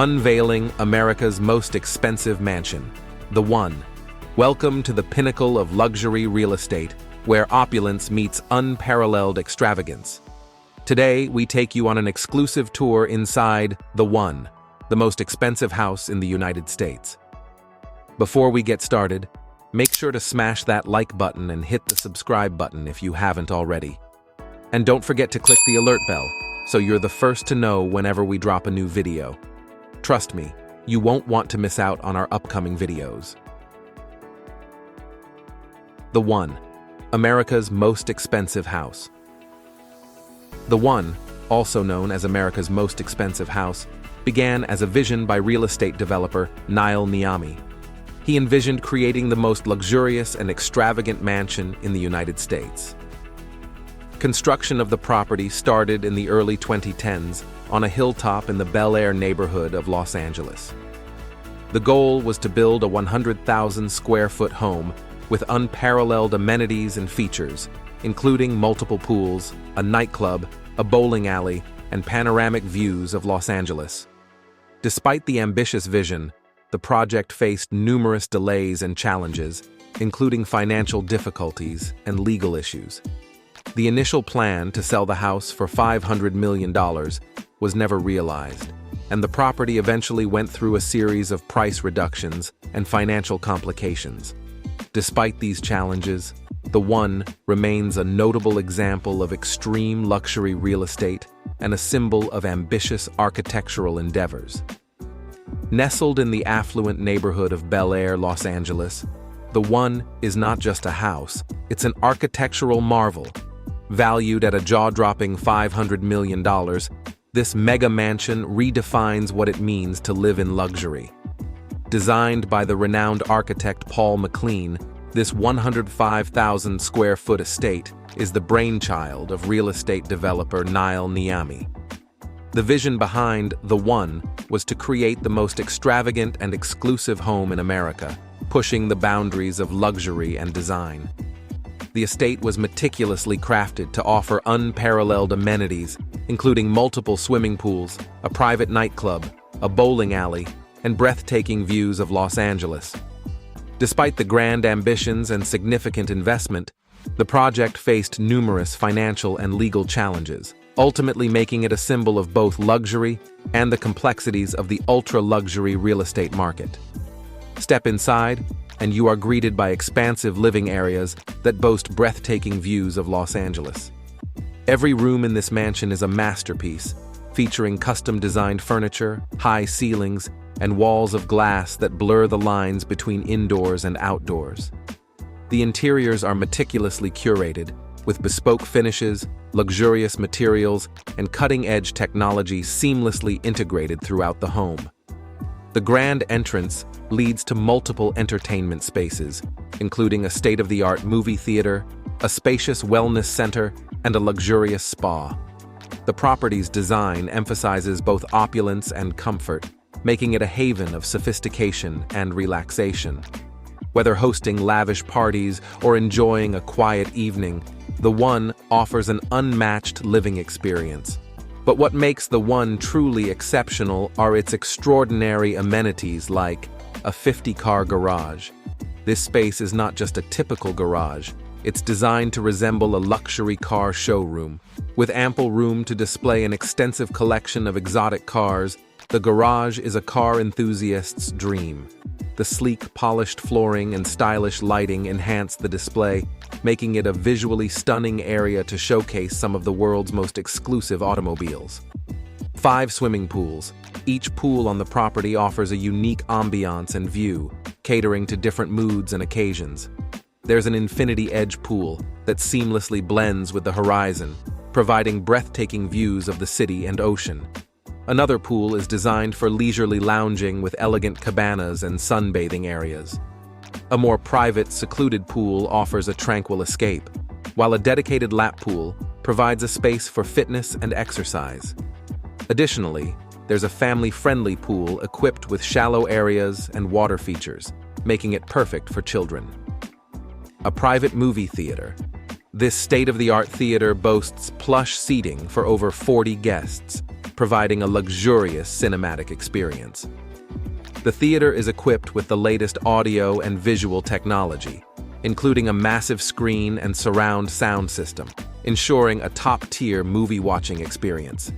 Unveiling America's most expensive mansion, The One. Welcome to the pinnacle of luxury real estate, where opulence meets unparalleled extravagance. Today, we take you on an exclusive tour inside The One, the most expensive house in the United States. Before we get started, make sure to smash that like button and hit the subscribe button if you haven't already. And don't forget to click the alert bell, so you're the first to know whenever we drop a new video. Trust me, you won't want to miss out on our upcoming videos. The One, America's most expensive house. The One, also known as America's most expensive house, began as a vision by real estate developer Niall Niami. He envisioned creating the most luxurious and extravagant mansion in the United States. Construction of the property started in the early 2010s on a hilltop in the Bel Air neighborhood of Los Angeles. The goal was to build a 100,000 square foot home with unparalleled amenities and features, including multiple pools, a nightclub, a bowling alley, and panoramic views of Los Angeles. Despite the ambitious vision, the project faced numerous delays and challenges, including financial difficulties and legal issues. The initial plan to sell the house for $500 million was never realized, and the property eventually went through a series of price reductions and financial complications. Despite these challenges, The One remains a notable example of extreme luxury real estate and a symbol of ambitious architectural endeavors. Nestled in the affluent neighborhood of Bel Air, Los Angeles, The One is not just a house, it's an architectural marvel. Valued at a jaw-dropping $500 million, this mega mansion redefines what it means to live in luxury. Designed by the renowned architect Paul McLean, this 105,000 square foot estate is the brainchild of real estate developer Niall Niami. The vision behind The One was to create the most extravagant and exclusive home in America, pushing the boundaries of luxury and design. The estate was meticulously crafted to offer unparalleled amenities, including multiple swimming pools, a private nightclub, a bowling alley, and breathtaking views of Los Angeles. Despite the grand ambitions and significant investment, the project faced numerous financial and legal challenges, ultimately making it a symbol of both luxury and the complexities of the ultra-luxury real estate market. Step inside, and you are greeted by expansive living areas that boast breathtaking views of Los Angeles. Every room in this mansion is a masterpiece, featuring custom-designed furniture, high ceilings, and walls of glass that blur the lines between indoors and outdoors. The interiors are meticulously curated, with bespoke finishes, luxurious materials, and cutting-edge technology seamlessly integrated throughout the home. The grand entrance leads to multiple entertainment spaces, including a state-of-the-art movie theater, a spacious wellness center, and a luxurious spa. The property's design emphasizes both opulence and comfort, making it a haven of sophistication and relaxation. Whether hosting lavish parties or enjoying a quiet evening, The One offers an unmatched living experience. But what makes The One truly exceptional are its extraordinary amenities like a 50-car garage. This space is not just a typical garage, it's designed to resemble a luxury car showroom. With ample room to display an extensive collection of exotic cars, the garage is a car enthusiast's dream. The sleek, polished flooring and stylish lighting enhance the display, making it a visually stunning area to showcase some of the world's most exclusive automobiles. 5 swimming pools. Each pool on the property offers a unique ambiance and view, catering to different moods and occasions. There's an infinity edge pool that seamlessly blends with the horizon, providing breathtaking views of the city and ocean. Another pool is designed for leisurely lounging with elegant cabanas and sunbathing areas. A more private, secluded pool offers a tranquil escape, while a dedicated lap pool provides a space for fitness and exercise. Additionally, there's a family-friendly pool equipped with shallow areas and water features, making it perfect for children. A private movie theater. This state-of-the-art theater boasts plush seating for over 40 guests, providing a luxurious cinematic experience. The theater is equipped with the latest audio and visual technology, including a massive screen and surround sound system, ensuring a top-tier movie-watching experience.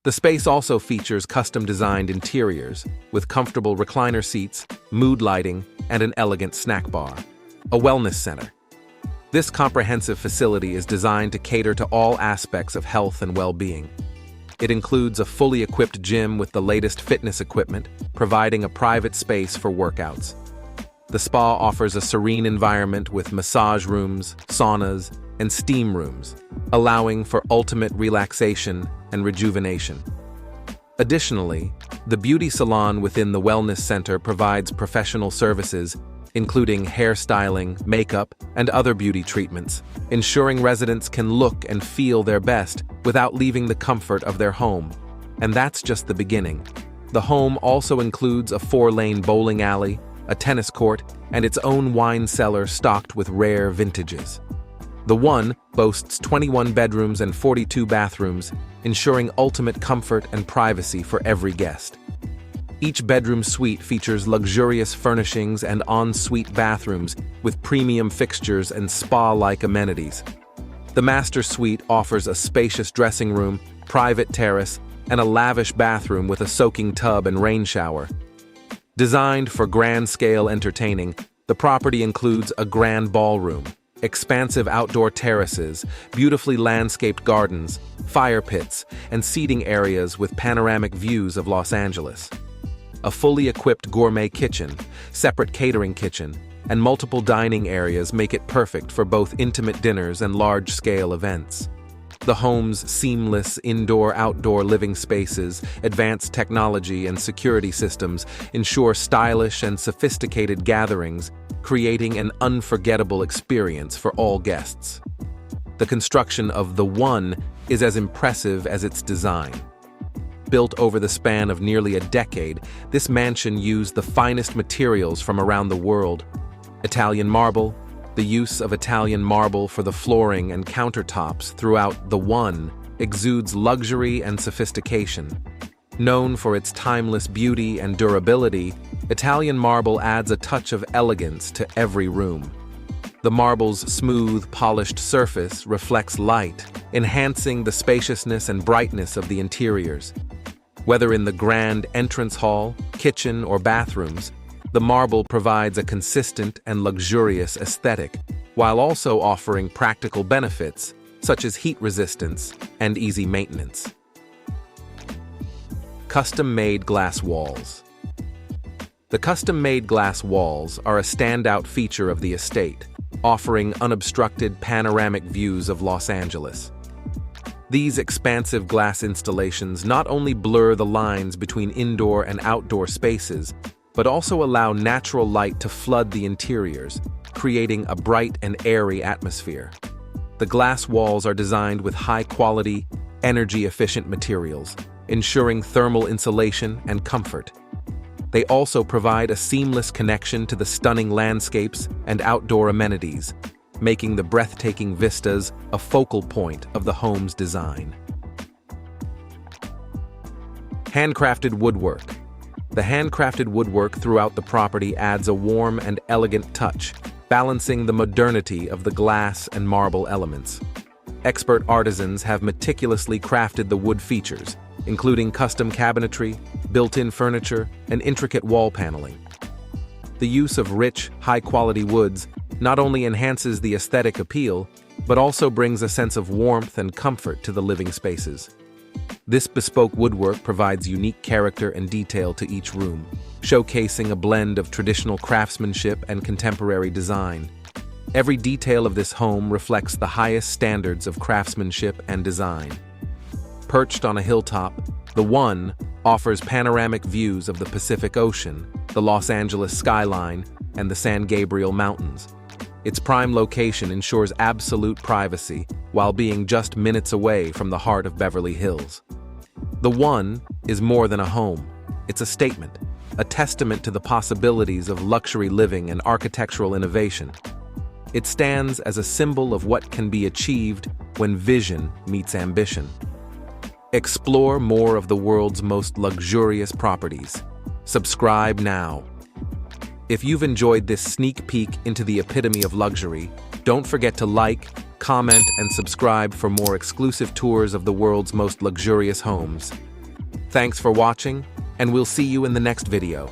The space also features custom-designed interiors, with comfortable recliner seats, mood lighting, and an elegant snack bar. A wellness center. This comprehensive facility is designed to cater to all aspects of health and well-being. It includes a fully equipped gym with the latest fitness equipment, providing a private space for workouts. The spa offers a serene environment with massage rooms, saunas, and steam rooms, allowing for ultimate relaxation and rejuvenation. Additionally, the beauty salon within the wellness center provides professional services, including hairstyling, makeup, and other beauty treatments, ensuring residents can look and feel their best without leaving the comfort of their home. And that's just the beginning. The home also includes a 4-lane bowling alley, a tennis court, and its own wine cellar stocked with rare vintages. The One boasts 21 bedrooms and 42 bathrooms, ensuring ultimate comfort and privacy for every guest. Each bedroom suite features luxurious furnishings and en-suite bathrooms with premium fixtures and spa-like amenities. The master suite offers a spacious dressing room, private terrace, and a lavish bathroom with a soaking tub and rain shower. Designed for grand-scale entertaining, the property includes a grand ballroom, expansive outdoor terraces, beautifully landscaped gardens, fire pits, and seating areas with panoramic views of Los Angeles. A fully equipped gourmet kitchen, separate catering kitchen, and multiple dining areas make it perfect for both intimate dinners and large-scale events. The home's seamless indoor-outdoor living spaces, advanced technology, and security systems ensure stylish and sophisticated gatherings, creating an unforgettable experience for all guests. The construction of The One is as impressive as its design. Built over the span of nearly a decade, this mansion used the finest materials from around the world. Italian marble. The use of Italian marble for the flooring and countertops throughout The One exudes luxury and sophistication. Known for its timeless beauty and durability, Italian marble adds a touch of elegance to every room. The marble's smooth, polished surface reflects light, enhancing the spaciousness and brightness of the interiors. Whether in the grand entrance hall, kitchen, or bathrooms, the marble provides a consistent and luxurious aesthetic, while also offering practical benefits such as heat resistance and easy maintenance. Custom-made glass walls. The custom-made glass walls are a standout feature of the estate, offering unobstructed panoramic views of Los Angeles. These expansive glass installations not only blur the lines between indoor and outdoor spaces, but also allow natural light to flood the interiors, creating a bright and airy atmosphere. The glass walls are designed with high-quality, energy-efficient materials, ensuring thermal insulation and comfort. They also provide a seamless connection to the stunning landscapes and outdoor amenities, making the breathtaking vistas a focal point of the home's design. Handcrafted woodwork. The handcrafted woodwork throughout the property adds a warm and elegant touch, balancing the modernity of the glass and marble elements. Expert artisans have meticulously crafted the wood features, including custom cabinetry, built-in furniture, and intricate wall paneling. The use of rich, high-quality woods not only enhances the aesthetic appeal, but also brings a sense of warmth and comfort to the living spaces. This bespoke woodwork provides unique character and detail to each room, showcasing a blend of traditional craftsmanship and contemporary design. Every detail of this home reflects the highest standards of craftsmanship and design. Perched on a hilltop, The One offers panoramic views of the Pacific Ocean, the Los Angeles skyline, and the San Gabriel Mountains. Its prime location ensures absolute privacy while being just minutes away from the heart of Beverly Hills. The One is more than a home. It's a statement, a testament to the possibilities of luxury living and architectural innovation. It stands as a symbol of what can be achieved when vision meets ambition. Explore more of the world's most luxurious properties. Subscribe now. If you've enjoyed this sneak peek into the epitome of luxury, don't forget to like, comment, and subscribe for more exclusive tours of the world's most luxurious homes. Thanks for watching, and we'll see you in the next video.